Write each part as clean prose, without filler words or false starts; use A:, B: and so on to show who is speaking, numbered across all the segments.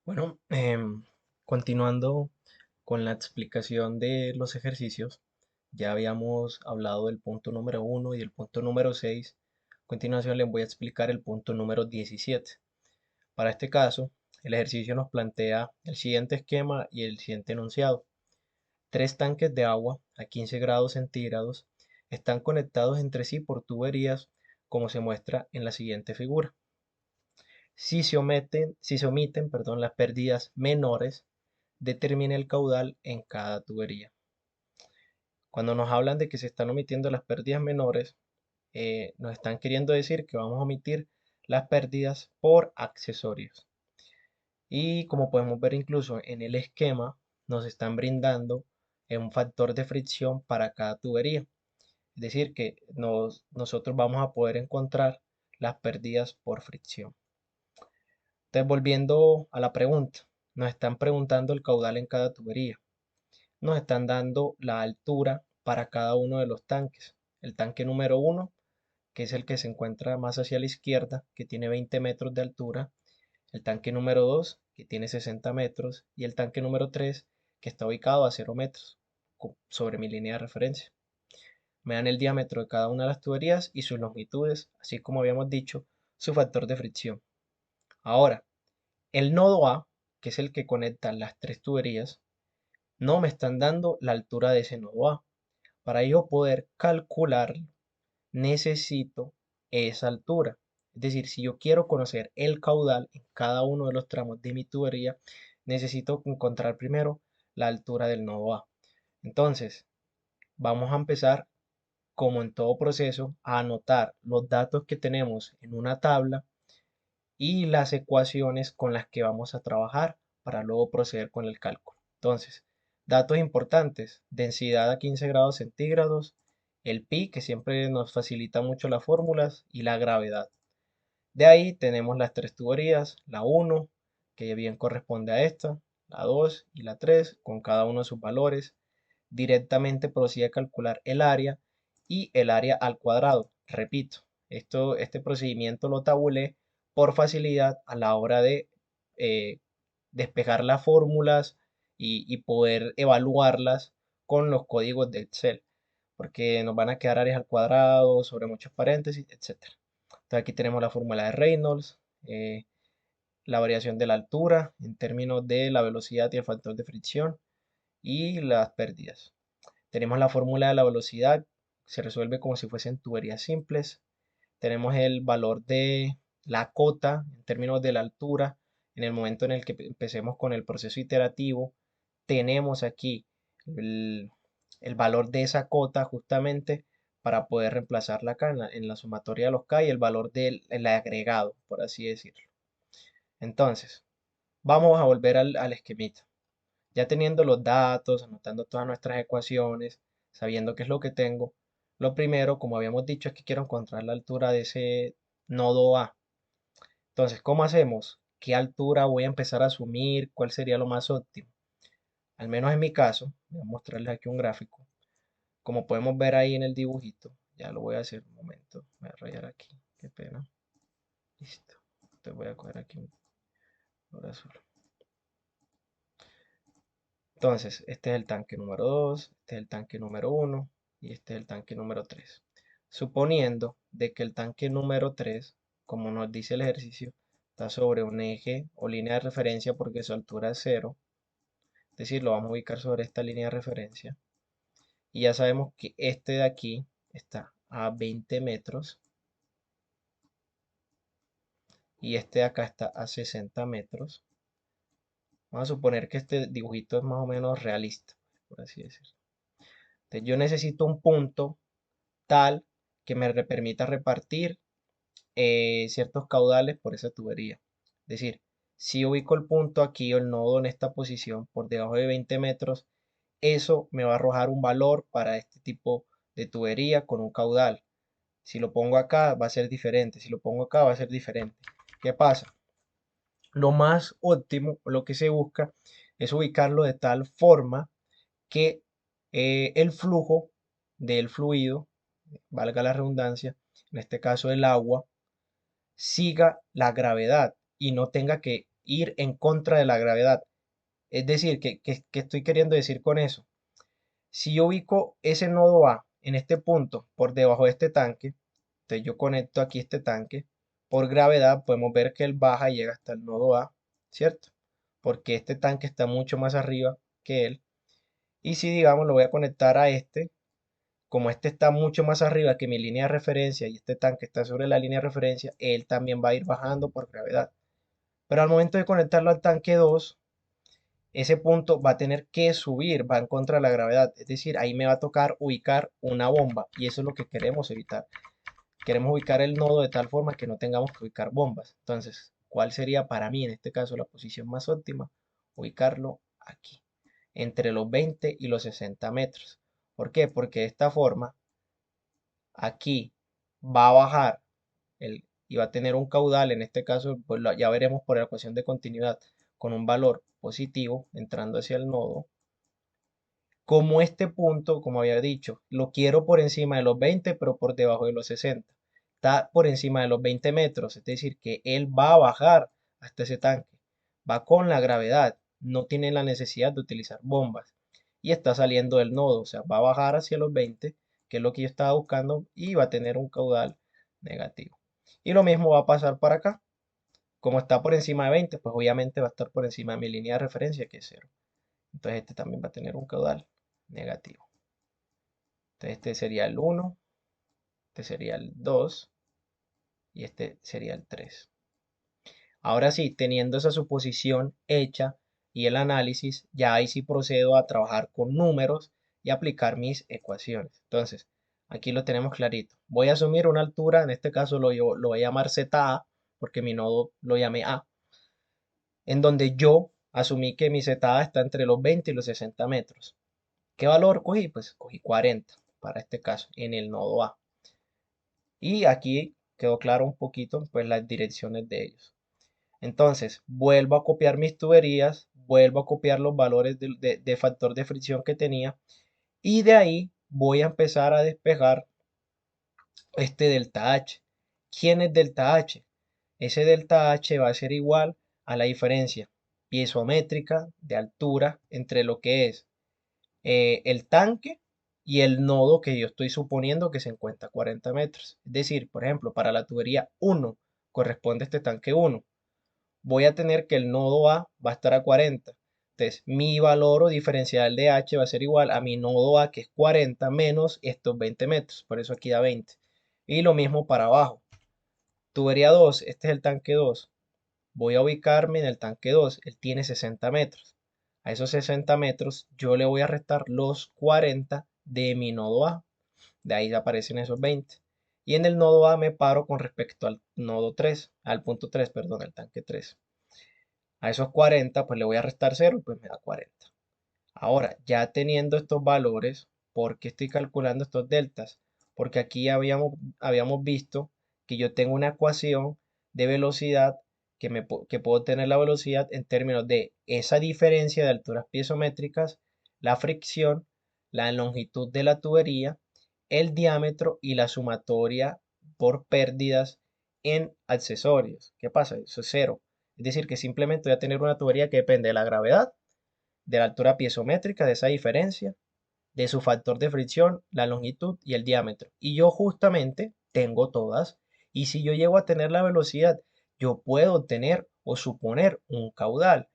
A: Bueno, continuando con la explicación de los ejercicios, ya habíamos hablado del punto número 1 y el punto número 6. A continuación les voy a explicar el punto número 17. Para este caso, el ejercicio nos plantea el siguiente esquema y el siguiente enunciado. Tres tanques de agua a 15 grados centígrados están conectados entre sí por tuberías, como se muestra en la siguiente figura. Si se omiten, las pérdidas menores, determine el caudal en cada tubería. Cuando nos hablan de que se están omitiendo las pérdidas menores, nos están queriendo decir que vamos a omitir las pérdidas por accesorios. Y como podemos ver incluso en el esquema, nos están brindando un factor de fricción para cada tubería. Es decir, que nosotros vamos a poder encontrar las pérdidas por fricción. Entonces, volviendo a la pregunta, nos están preguntando el caudal en cada tubería. Nos están dando la altura para cada uno de los tanques. El tanque número 1, que es el que se encuentra más hacia la izquierda, que tiene 20 metros de altura. El tanque número 2, que tiene 60 metros. Y el tanque número 3, que está ubicado a 0 metros sobre mi línea de referencia. Me dan el diámetro de cada una de las tuberías y sus longitudes, así como habíamos dicho, su factor de fricción. Ahora, el nodo A, que es el que conecta las tres tuberías, no me están dando la altura de ese nodo A. Para yo poder calcular, necesito esa altura. Es decir, si yo quiero conocer el caudal en cada uno de los tramos de mi tubería, necesito encontrar primero la altura del nodo A. Entonces, vamos a empezar, como en todo proceso, a anotar los datos que tenemos en una tabla y las ecuaciones con las que vamos a trabajar para luego proceder con el cálculo. Entonces, datos importantes: densidad a 15 grados centígrados, el pi, que siempre nos facilita mucho las fórmulas, y la gravedad. De ahí tenemos las tres tuberías: la 1, que bien corresponde a esta, la 2 y la 3, con cada uno de sus valores. Directamente procede a calcular el área y el área al cuadrado. Repito, este procedimiento lo tabulé por facilidad a la hora de eh, despejar las fórmulas y poder evaluarlas con los códigos de Excel, porque nos van a quedar áreas al cuadrado sobre muchos paréntesis, etcétera. Entonces aquí tenemos la fórmula de Reynolds, la variación de la altura en términos de la velocidad y el factor de fricción y las pérdidas. Tenemos la fórmula de la velocidad, se resuelve como si fuesen tuberías simples. Tenemos el valor de la cota en términos de la altura. En el momento en el que empecemos con el proceso iterativo, tenemos aquí el, el valor de esa cota justamente para poder reemplazarla acá en la sumatoria de los K y el valor del agregado, por así decirlo. Entonces, vamos a volver al esquemita. Ya teniendo los datos, anotando todas nuestras ecuaciones, sabiendo qué es lo que tengo, lo primero, como habíamos dicho, es que quiero encontrar la altura de ese nodo A. Entonces, ¿cómo hacemos? ¿Qué altura voy a empezar a asumir? ¿Cuál sería lo más óptimo? Al menos en mi caso, voy a mostrarles aquí un gráfico. Como podemos ver ahí en el dibujito, ya lo voy a hacer un momento. Voy a rayar aquí, qué pena. Listo. Te voy a coger aquí un color azul. Entonces, este es el tanque número 2, este es el tanque número 1 y este es el tanque número 3. Suponiendo de que el tanque número 3, como nos dice el ejercicio, está sobre un eje o línea de referencia porque su altura es 0, es decir, lo vamos a ubicar sobre esta línea de referencia. Y ya sabemos que este de aquí está a 20 metros y este de acá está a 60 metros. Vamos a suponer que este dibujito es más o menos realista, por así decirlo. Entonces yo necesito un punto tal que me permita repartir ciertos caudales por esa tubería. Es decir, si ubico el punto aquí o el nodo en esta posición por debajo de 20 metros, eso me va a arrojar un valor para este tipo de tubería con un caudal. Si lo pongo acá va a ser diferente, si lo pongo acá va a ser diferente. ¿Qué pasa? Lo más óptimo, lo que se busca, es ubicarlo de tal forma que el flujo del fluido, valga la redundancia, en este caso el agua, siga la gravedad y no tenga que ir en contra de la gravedad. Es decir, ¿qué estoy queriendo decir con eso? Si yo ubico ese nodo A en este punto por debajo de este tanque, entonces yo conecto aquí este tanque, por gravedad podemos ver que él baja y llega hasta el nodo A, ¿cierto? Porque este tanque está mucho más arriba que él. Y si digamos lo voy a conectar a este, como este está mucho más arriba que mi línea de referencia y este tanque está sobre la línea de referencia, él también va a ir bajando por gravedad. Pero al momento de conectarlo al tanque 2, ese punto va a tener que subir, va en contra de la gravedad. Es decir, ahí me va a tocar ubicar una bomba y eso es lo que queremos evitar. Queremos ubicar el nodo de tal forma que no tengamos que ubicar bombas. Entonces, ¿cuál sería para mí en este caso la posición más óptima? Ubicarlo aquí, entre los 20 y los 60 metros. ¿Por qué? Porque de esta forma, aquí va a bajar y va a tener un caudal, en este caso, pues ya veremos por la ecuación de continuidad, con un valor positivo entrando hacia el nodo. Como este punto, como había dicho, lo quiero por encima de los 20, pero por debajo de los 60. Está por encima de los 20 metros, es decir, que él va a bajar hasta ese tanque. Va con la gravedad, no tiene la necesidad de utilizar bombas. Y está saliendo del nodo, o sea, va a bajar hacia los 20, que es lo que yo estaba buscando, y va a tener un caudal negativo. Y lo mismo va a pasar para acá. Como está por encima de 20, pues obviamente va a estar por encima de mi línea de referencia, que es 0. Entonces este también va a tener un caudal negativo. Entonces este sería el 1, este sería el 2 y este sería el 3. Ahora sí, teniendo esa suposición hecha y el análisis, ya ahí sí procedo a trabajar con números y aplicar mis ecuaciones. Entonces, aquí lo tenemos clarito. Voy a asumir una altura, en este caso lo voy a llamar ZA, porque mi nodo lo llamé A, en donde yo asumí que mi ZA está entre los 20 y los 60 metros. ¿Qué valor cogí? Pues cogí 40 para este caso en el nodo A. Y aquí quedó claro un poquito pues las direcciones de ellos. Entonces, vuelvo a copiar mis tuberías, vuelvo a copiar los valores de factor de fricción que tenía y de ahí voy a empezar a despejar este delta H. ¿Quién es delta H? Ese delta H va a ser igual a la diferencia piezométrica de altura entre lo que es el tanque y el nodo que yo estoy suponiendo que se encuentra a 40 metros. Es decir, por ejemplo, para la tubería 1 corresponde este tanque 1. Voy a tener que el nodo A va a estar a 40. Entonces, mi valor o diferencial de H va a ser igual a mi nodo A, que es 40, menos estos 20 metros. Por eso aquí da 20. Y lo mismo para abajo. Tubería 2, este es el tanque 2. Voy a ubicarme en el tanque 2. Él tiene 60 metros. A esos 60 metros yo le voy a restar los 40 de mi nodo A. De ahí aparecen esos 20. Y en el nodo A me paro con respecto al nodo 3, al punto 3, perdón, al tanque 3. A esos 40, pues le voy a restar 0 y pues me da 40. Ahora, ya teniendo estos valores, ¿por qué estoy calculando estos deltas? Porque aquí habíamos visto que yo tengo una ecuación de velocidad que puedo tener la velocidad en términos de esa diferencia de alturas piezométricas, la fricción, la longitud de la tubería, el diámetro y la sumatoria por pérdidas en accesorios. ¿Qué pasa? Eso es cero. Es decir, que simplemente voy a tener una tubería que depende de la gravedad, de la altura piezométrica, de esa diferencia, de su factor de fricción, la longitud y el diámetro. Y yo justamente tengo todas. Y si yo llego a tener la velocidad, yo puedo tener o suponer un caudal.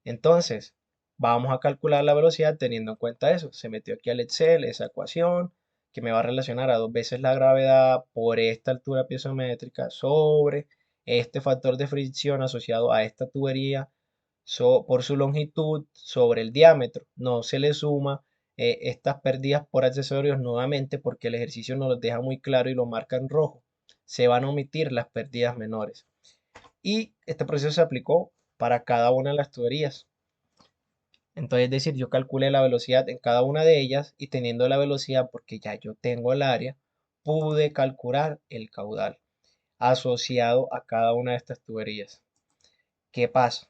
A: Entonces, vamos a calcular la velocidad teniendo en cuenta eso. Se metió aquí al Excel esa ecuación que me va a relacionar a 2 veces la gravedad por esta altura piezométrica sobre este factor de fricción asociado a esta tubería por su longitud sobre el diámetro. No se le suma estas pérdidas por accesorios nuevamente porque el ejercicio nos los deja muy claro y lo marca en rojo. Se van a omitir las pérdidas menores. Y este proceso se aplicó para cada una de las tuberías. Entonces, es decir, yo calculé la velocidad en cada una de ellas y teniendo la velocidad, porque ya yo tengo el área, pude calcular el caudal asociado a cada una de estas tuberías. ¿Qué pasa?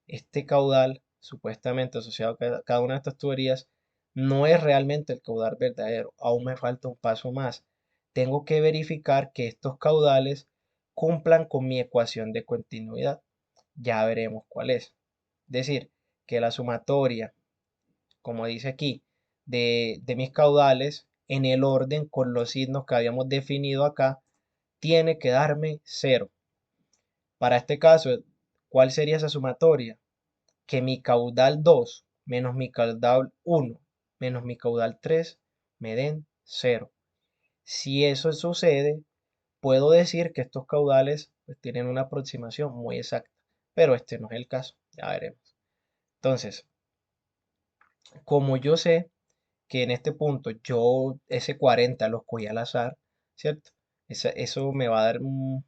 A: Este caudal, supuestamente asociado a cada una de estas tuberías, no es realmente el caudal verdadero. Aún me falta un paso más. Tengo que verificar que estos caudales cumplan con mi ecuación de continuidad. ya veremos cuál es. Es decir, que la sumatoria, como dice aquí, de mis caudales en el orden con los signos que habíamos definido acá, tiene que darme cero. Para este caso, ¿cuál sería esa sumatoria? Que mi caudal 2 menos mi caudal 1 menos mi caudal 3 me den cero. Si eso sucede, puedo decir que estos caudales pues, tienen una aproximación muy exacta, pero este no es el caso, ya veremos. Entonces, como yo sé que en este punto yo ese 40 lo escogí al azar, ¿cierto? Eso me va a dar un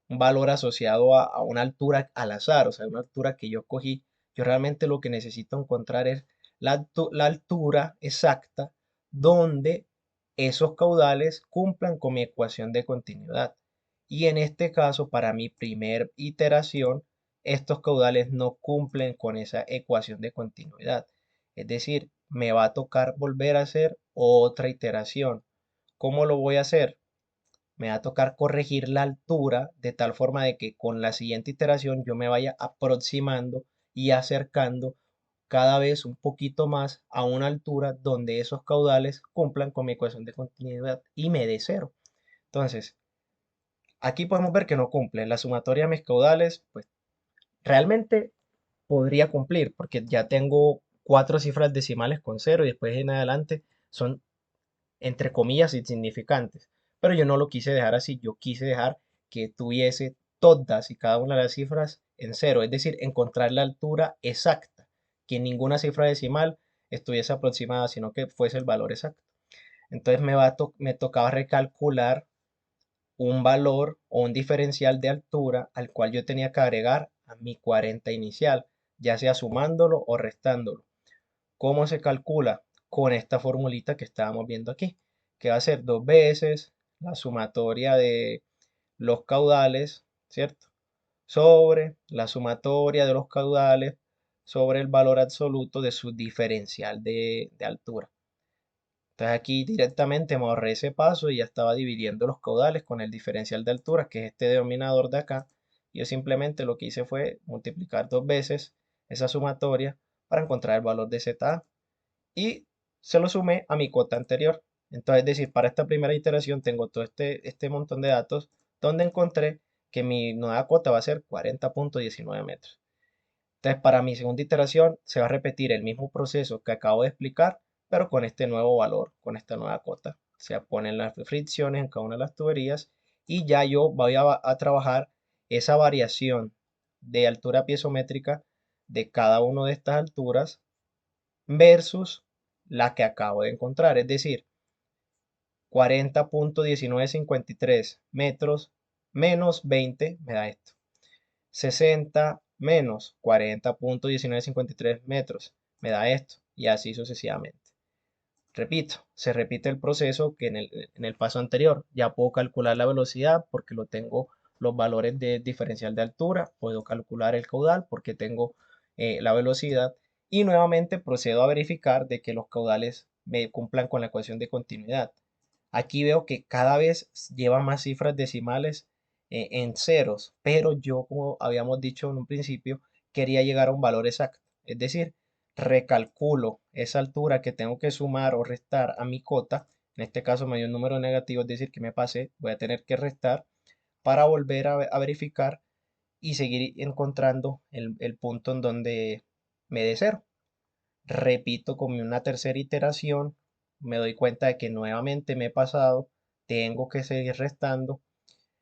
A: valor asociado a una altura al azar, o sea, una altura que yo escogí. Yo realmente lo que necesito encontrar es la altura exacta donde esos caudales cumplan con mi ecuación de continuidad. Y en este caso, para mi primer iteración, estos caudales no cumplen con esa ecuación de continuidad. Es decir, me va a tocar volver a hacer otra iteración. ¿Cómo lo voy a hacer? Me va a tocar corregir la altura de tal forma de que con la siguiente iteración yo me vaya aproximando y acercando cada vez un poquito más a una altura donde esos caudales cumplan con mi ecuación de continuidad y me dé cero. Entonces, aquí podemos ver que no cumple. La sumatoria de mis caudales, pues realmente podría cumplir porque ya tengo cuatro cifras decimales con cero y después en adelante son entre comillas insignificantes. Pero yo no lo quise dejar así, yo quise dejar que tuviese todas y cada una de las cifras en cero, es decir, encontrar la altura exacta, que ninguna cifra decimal estuviese aproximada, sino que fuese el valor exacto. Entonces me tocaba recalcular un valor o un diferencial de altura al cual yo tenía que agregar a mi 40 inicial, ya sea sumándolo o restándolo. ¿Cómo se calcula? Con esta formulita que estábamos viendo aquí, que va a ser dos veces la sumatoria de los caudales, ¿cierto? Sobre la sumatoria de los caudales sobre el valor absoluto de su diferencial de altura. Entonces aquí directamente me ahorré ese paso y ya estaba dividiendo los caudales con el diferencial de altura, que es este denominador de acá. Yo simplemente lo que hice fue multiplicar dos veces esa sumatoria para encontrar el valor de ZA y se lo sumé a mi cota anterior. Entonces, es decir, para esta primera iteración tengo todo este montón de datos donde encontré que mi nueva cota va a ser 40.19 metros. Entonces, para mi segunda iteración se va a repetir el mismo proceso que acabo de explicar, pero con este nuevo valor, con esta nueva cota. Se ponen las fricciones en cada una de las tuberías y ya yo voy a trabajar esa variación de altura piezométrica de cada una de estas alturas versus la que acabo de encontrar, es decir, 40.1953 metros menos 20 me da esto. 60 menos 40.1953 metros me da esto y así sucesivamente. Repito, se repite el proceso que en el paso anterior. Ya puedo calcular la velocidad porque lo tengo los valores de diferencial de altura, puedo calcular el caudal porque tengo la velocidad y nuevamente procedo a verificar de que los caudales me cumplan con la ecuación de continuidad. Aquí veo que cada vez lleva más cifras decimales en ceros, pero yo, como habíamos dicho en un principio, quería llegar a un valor exacto. Es decir, recalculo esa altura que tengo que sumar o restar a mi cota. En este caso me dio un número negativo, es decir, que me pasé. Voy a tener que restar para volver a verificar y seguir encontrando el punto en donde me dé cero. Repito con una tercera iteración, me doy cuenta de que nuevamente me he pasado, tengo que seguir restando,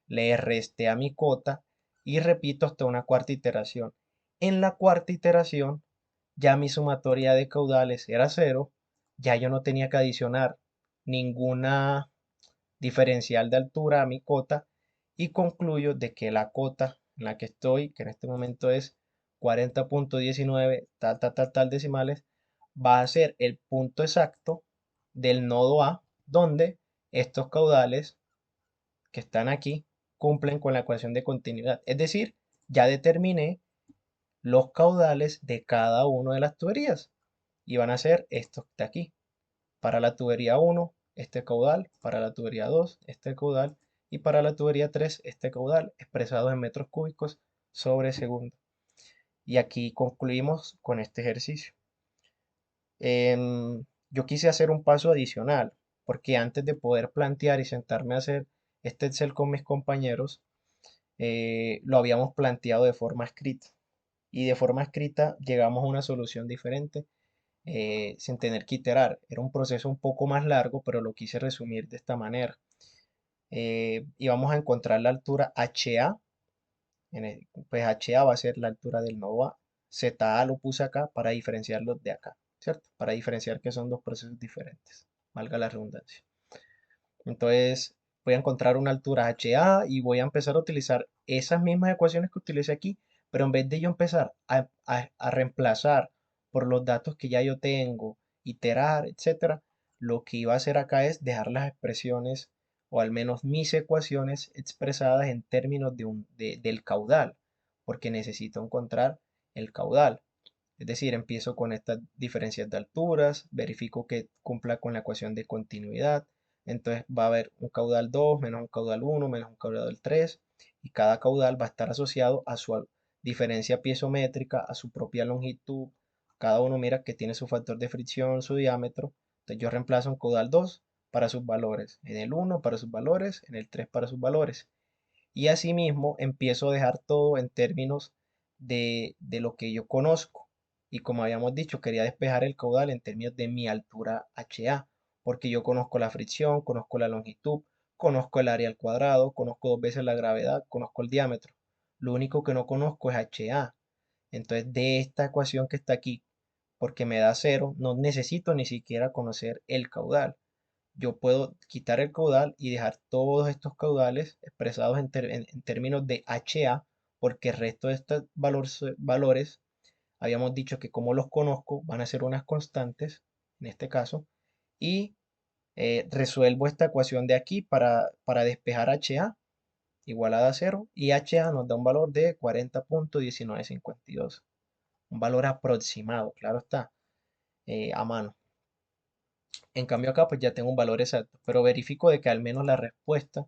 A: le resté a mi cota y repito hasta una cuarta iteración. En la cuarta iteración ya mi sumatoria de caudales era cero, ya yo no tenía que adicionar ninguna diferencial de altura a mi cota y concluyo de que la cota en la que estoy, que en este momento es 40.19 tal decimales, va a ser el punto exacto del nodo A donde estos caudales que están aquí cumplen con la ecuación de continuidad. Es decir, ya determiné los caudales de cada una de las tuberías y van a ser estos de aquí. Para la tubería 1, este caudal, para la tubería 2, este caudal y para la tubería 3, este caudal expresado en metros cúbicos sobre segundo. Y aquí concluimos con este ejercicio. Yo quise hacer un paso adicional, porque antes de poder plantear y sentarme a hacer este Excel con mis compañeros, lo habíamos planteado de forma escrita. Y de forma escrita llegamos a una solución diferente, sin tener que iterar. Era un proceso un poco más largo, pero lo quise resumir de esta manera. Y vamos a encontrar la altura HA. Pues HA va a ser la altura del nodo A. ZA lo puse acá para diferenciarlos de acá, ¿cierto? Para diferenciar que son dos procesos diferentes, valga la redundancia. Entonces voy a encontrar una altura HA y voy a empezar a utilizar esas mismas ecuaciones que utilicé aquí, pero en vez de yo empezar a reemplazar por los datos que ya yo tengo, iterar, etcétera, lo que iba a hacer acá es dejar las expresiones o al menos mis ecuaciones expresadas en términos del caudal, porque necesito encontrar el caudal. Es decir, empiezo con estas diferencias de alturas, verifico que cumpla con la ecuación de continuidad. Entonces va a haber un caudal 2 menos un caudal 1 menos un caudal 3 y cada caudal va a estar asociado a su diferencia piezométrica, a su propia longitud. Cada uno mira que tiene su factor de fricción, su diámetro. Entonces yo reemplazo un caudal 2 para sus valores, en el 1 para sus valores, en el 3 para sus valores. Y asimismo empiezo a dejar todo en términos de lo que yo conozco. Y como habíamos dicho, quería despejar el caudal en términos de mi altura HA, porque yo conozco la fricción, conozco la longitud, conozco el área al cuadrado, conozco dos veces la gravedad, conozco el diámetro. Lo único que no conozco es HA. Entonces, de esta ecuación que está aquí, porque me da cero, no necesito ni siquiera conocer el caudal. Yo puedo quitar el caudal y dejar todos estos caudales expresados en términos de HA, porque el resto de estos valores habíamos dicho que como los conozco van a ser unas constantes, en este caso, y resuelvo esta ecuación de aquí para despejar HA igualada a cero y HA nos da un valor de 40.1952, un valor aproximado, claro está, a mano. En cambio acá pues ya tengo un valor exacto, pero verifico de que al menos la respuesta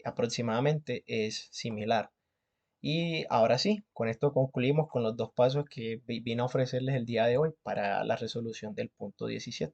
A: aproximadamente es similar. Y ahora sí, con esto concluimos con los dos pasos que vine a ofrecerles el día de hoy para la resolución del punto 17.